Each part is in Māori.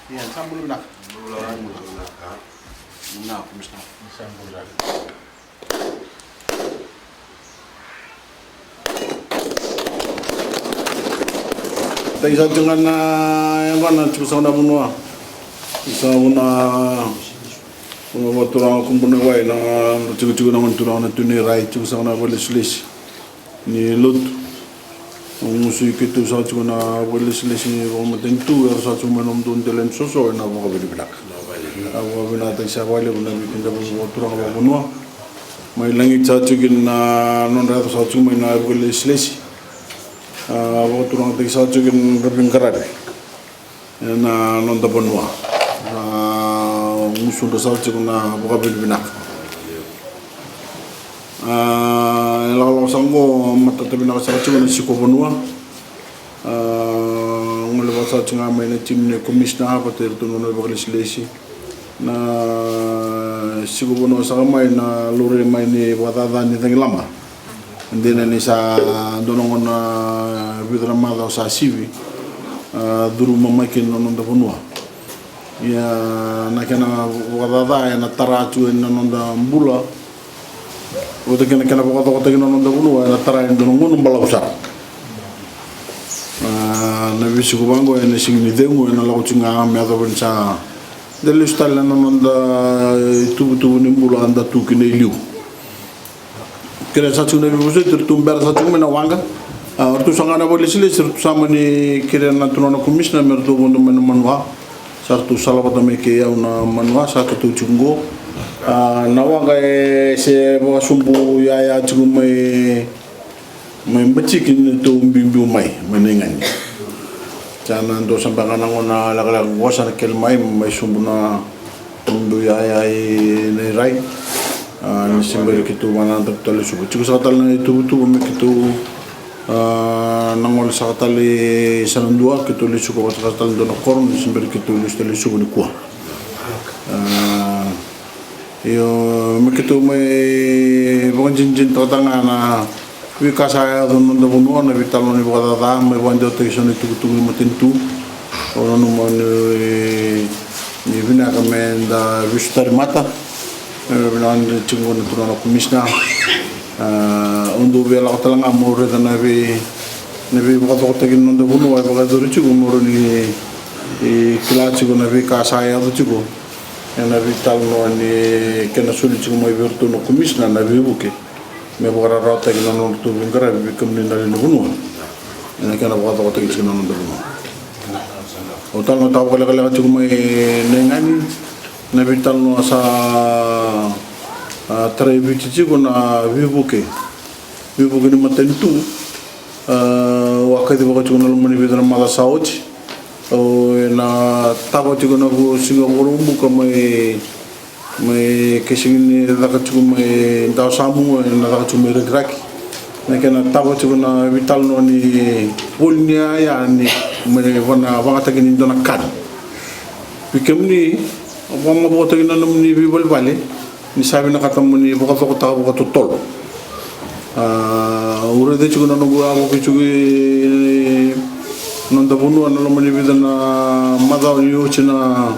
Yan, sambul na. Mula ka. Muna, kumusta? Sambul na. Tayo sa tungan na yang mana cukup sama bunua. Isa una turang kumpul wai na cukup na turang na tuni rai cukup sama boleh selis ni lut. Musuh kita sa cukup na boleh selis ni rumah tentu harus cuma nom don dalam sosok na bawa beli belak. Bawa beli nanti saya boleh beli kita bawa turang bawa bunua. Mai langit sa cukup na non rata sa cukup na boleh selis. Bawa turang tadi sa cukup berbing kerap. Na non da bunua. Musuh da sa cukup na bawa beli belak. Lalu sanggo mata tapi nak sa cukup na siko bunua. Ngelawan sa cukup main tim ni komisioner apa tu non boleh selis. Na siko bunua sa main na lori main ni wadadan ni tangi lama. Ndena ni sa donongon na bidra mada sa sivi duru mamakin non da bunua. Ya nakena wadada ya na taratu na non da mbula. Wata kena wata non da bunua na tara donongon mbala usar. Na bisi ko bango na singni dengo na lawo tsinga me ado bensa. Delu stalla non da tubu ni mbula anda tu kine liu. Kira satu nabi musuh tertumbar satu mana wanga, ortu sangana boleh silis ortu sama ni kira nanti nona kumis na mertu bondo mana manwa, satu salah pada mereka ya una manwa satu tu cunggo, na wanga se bawa sumbu ya cunggo mai becik ini tu bimbi mai menengan, jangan tu sampai kana ngona lagi wasan kel mai sumbu na sumbu ya ini rai. Sembari kita mana tak tahu subuh. Cukup sahaja na itu kami kita nangol sahaja le sanandua kita le suku sahaja le dono korn sembari kita le suku ni kuah. Yo kita bukan jinjin tertangga na wikasa dono dono na vital ni bukan ada me wanda teson itu matentu orang numon ni bina kami da vistar mata. Bilang cunggu na turun aku misna, untuk bela kau telang amor dan nabi bukan kau tegin nonda bunu, bukan dulu cunggu amor ni kelas cunggu nabi kasaya tu cunggu, yang nabi tahu ni kena sulit cunggu mai bertu nak misna nabi buke, me bukan rata tegin nonda tu bingkar nabi kemudian dari bunu, yang kena bukan kau tegin cunggu nonda bunu. Otak nonda tahu kalau cunggu mai nengani. Nabi tahu asa terakhir cici na vibuke ni matentu waktu itu baca kunal mani bidana mada sauci na tahu cici na bu Singapura buka mai kesini dah cici mai dah samu na dah cici mai regraki na kena tahu cici na vital no ni punya ya ni mai wana wanga tegini dona kan bikem ni apa mau buat lagi nanam ni bibal balik, ni sahaja nak kata muni bukan tu kata bukan tu tol. Urut itu juga nanam gua aku juga nanti bunu nanam muni bidana madau ni ucina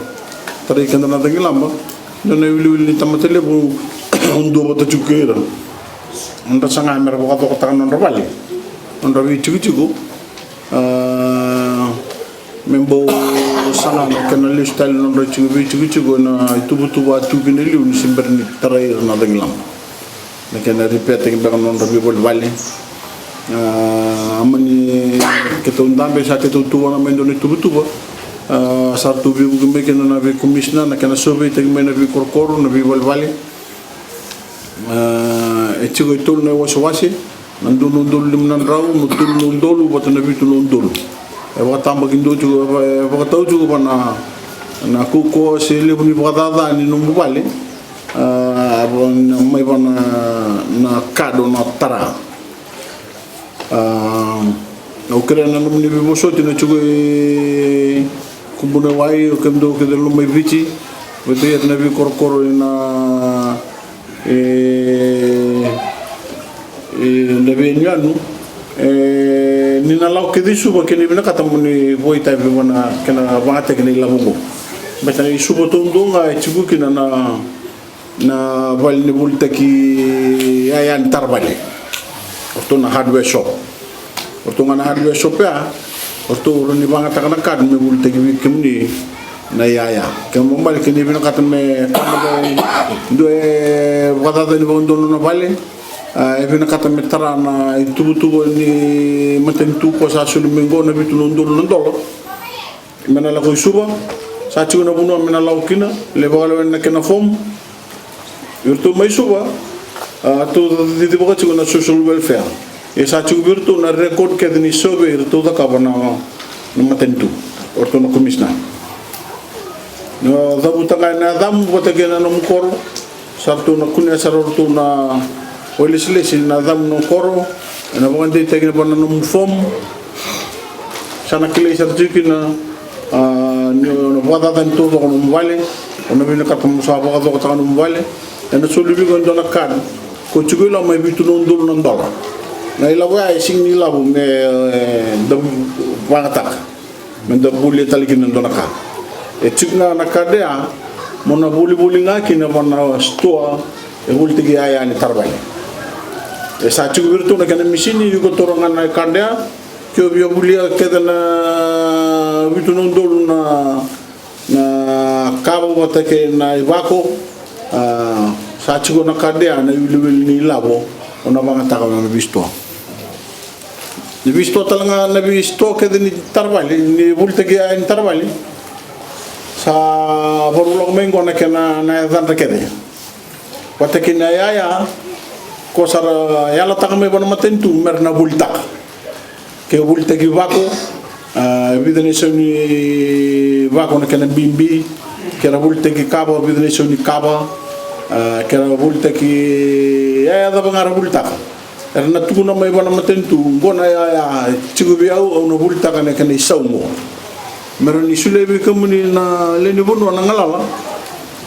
tarik kena nanti lama, dan ni tamat le bu undu buat juga era. Anda sangat mereka bukan tu kata nanam balik, anda juga membawa sangat kena listal nomor cukup na itu butuh waktu kena liu simpan ni terakhir na denglam. Na kena repeat yang bagai nomor bibol balik. Amani kita undang besar kita tuan nama Indonesia itu butuh. Satu bibu kembali kena nabi komisioner na kena survei yang mana nabi korkor nabi bibol balik. Itu na waswasi. Nandun limnan rau, nandun buat nabi tu nandun. Bawa tambah Indo juga, bawa tahu juga pana, nak kuku seli pun bawa tada ni nombor balik, mai pana na kado na tara, ukira na nombor ni bosot ni juga kumpul wai, kendo kita lumai bici, betul ya nabi kor na nabi nyanu. ni na lau ke disu ba ke ni bina kata muni voi tai be mana kena bangate ke ni lamungo bata ni subo tondonga e chigu kina na val ni bulta ki ayan tarbale orto na hardware shop orto na hardware shop ya orto ni bangata kana kad me bulta ki kimni na yaya ke mo mal ke ni bina kata me do e wada ni bondo no vale e bina kata me tarana tubu ni maten tu ko sa sulu mengo na bitu no ndolo ndolo mena la ko suba sa ci na bunu mena law kina le bagalo na kena fom yurtu mai suba to di boga ci na social welfare e sa ci virtu na record ke ni sobe yurtu da kabana na maten tu orto na komisna no zabuta na dam bota gena no mukoro sartu na kunya sarortu na legislation na dam no koro na bangande tegna bana no fom sana kile sartu na no wada dan to ko no vale ono bina katam sa ba ko ta no vale en so lubi gon dona kan ko cigulo may bitu non dul non dola na ila wa sing ni labu me da wangata men da bulle talgin non dona ka e cigna na kadea mona buli nga kina bana stoa e ulti gi aya ni tarbale e sa cigu virtu na kana misini yugo toronga na kadea kyo bio bulia kedana bitu non dol na kabo wata ke na ibako sa cigo na kadea na wilwil ni labo ona banga taka na bisto talanga na bisto kedani tarbale ni bulte ge ay tarbale sa borulog mengo na kena na danda kede wata ke na yaya ko sara yala taka me bana matentu merna bulta ke bulta ki vako bidane soni vako na kena bimbi ke ra bulta ki kaba bidane soni kaba ke ra bulta ki ya da bangara bulta erna tuguna mai bana matentu ngona ya cigu biau ona bulta kana kena isaumo meroni sulebi kamuni na leni bono na ngalala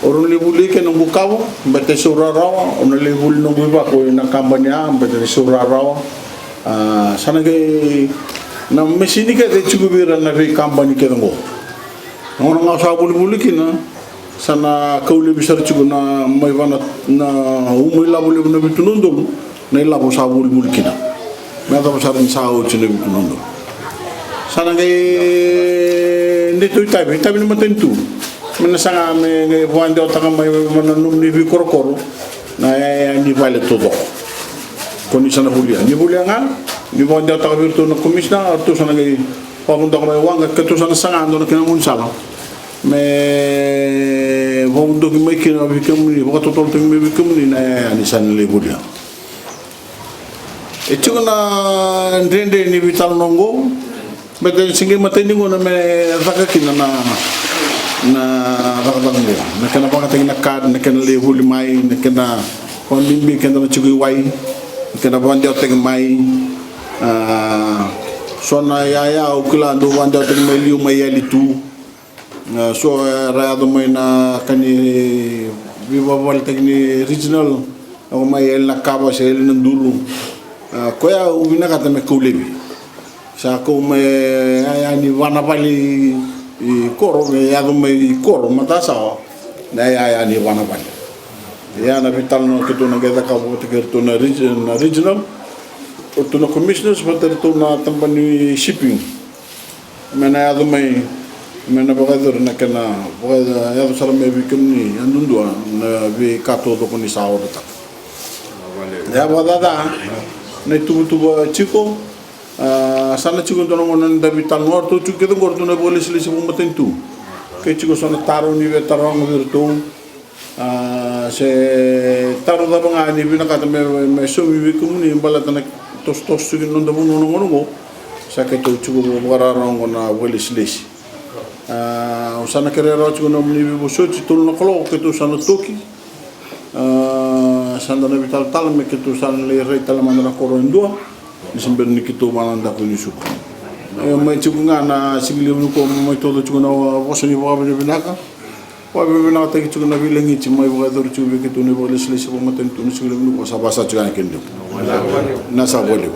oron le buli ke no bukawo bete surarawa ona le buli no vako na kampanya bete surarawa sana ke na mesini ke de chugubira na re kampani ke ngo ngona nga sa buli kina sana kaule bisar chuguna mai bana na umui la buli na bitunundul na la bo sa buli kina na da sa rin sa o chine bitunundul sana ke ndito tabi ni matentu mena sanga me wande otaka mai mana numni bi korokoro na ya ni vale todo koni sana bulia nga ni wande otaka virtu na komisna to sana ngai pamunda ko mai wanga ke to sana sanga ando na kina mun sala me wando ki mai kina bi kamni ba to to me bi kamni na ya ni sana le bulia e chuna ndende ni vital nongo bete singi mateni ngona me vakakina na rakatanggo na kana pangateng na kad na kana lehuli mai na kana pambimbi kana chugui wai kana bande oteng mai sona yaya ukula ndo bande oteng mai liu mai ali tu so raado mai na kani viva wal tekni regional o mai el na kaba se el ndulu ko ya ubina kata me kulebi sa ko me ya ni wana bali i koro ya do me koro matasa na ya ni wana bali ya na vital no que tu na geda ka bo te to na regional o to na commissioners but to na tambani shipping mena ya do me mena bogador na kana boga ya do sala me bi kemni andundua na bi kato do koni sa o ta ya bodada na tu chico sana chico to no na vital no to chico to gordo na bolis lisi bo matentu ke chico sana taro ni vetarong virtu se taro da banga ni bina kata me so mi kumuni bala tana tos chico no da bono no sa ke to chico bo gararong na bolis lisi sana kere ro chico no ni bo so chico no kolo ke to sana toki sana na vital tal me ke to sana le rei tal mandana koro ndua nisimber ni kito malanda ko ni suko mai chico ngana sigli ko mai todo chico na wasoni bo be binaka wa be binaka te chico na bilengi chi mai bo dor chico ke to ne bo lesle si bo maten to ni sigli ko sa basa chico na kendo na sa bole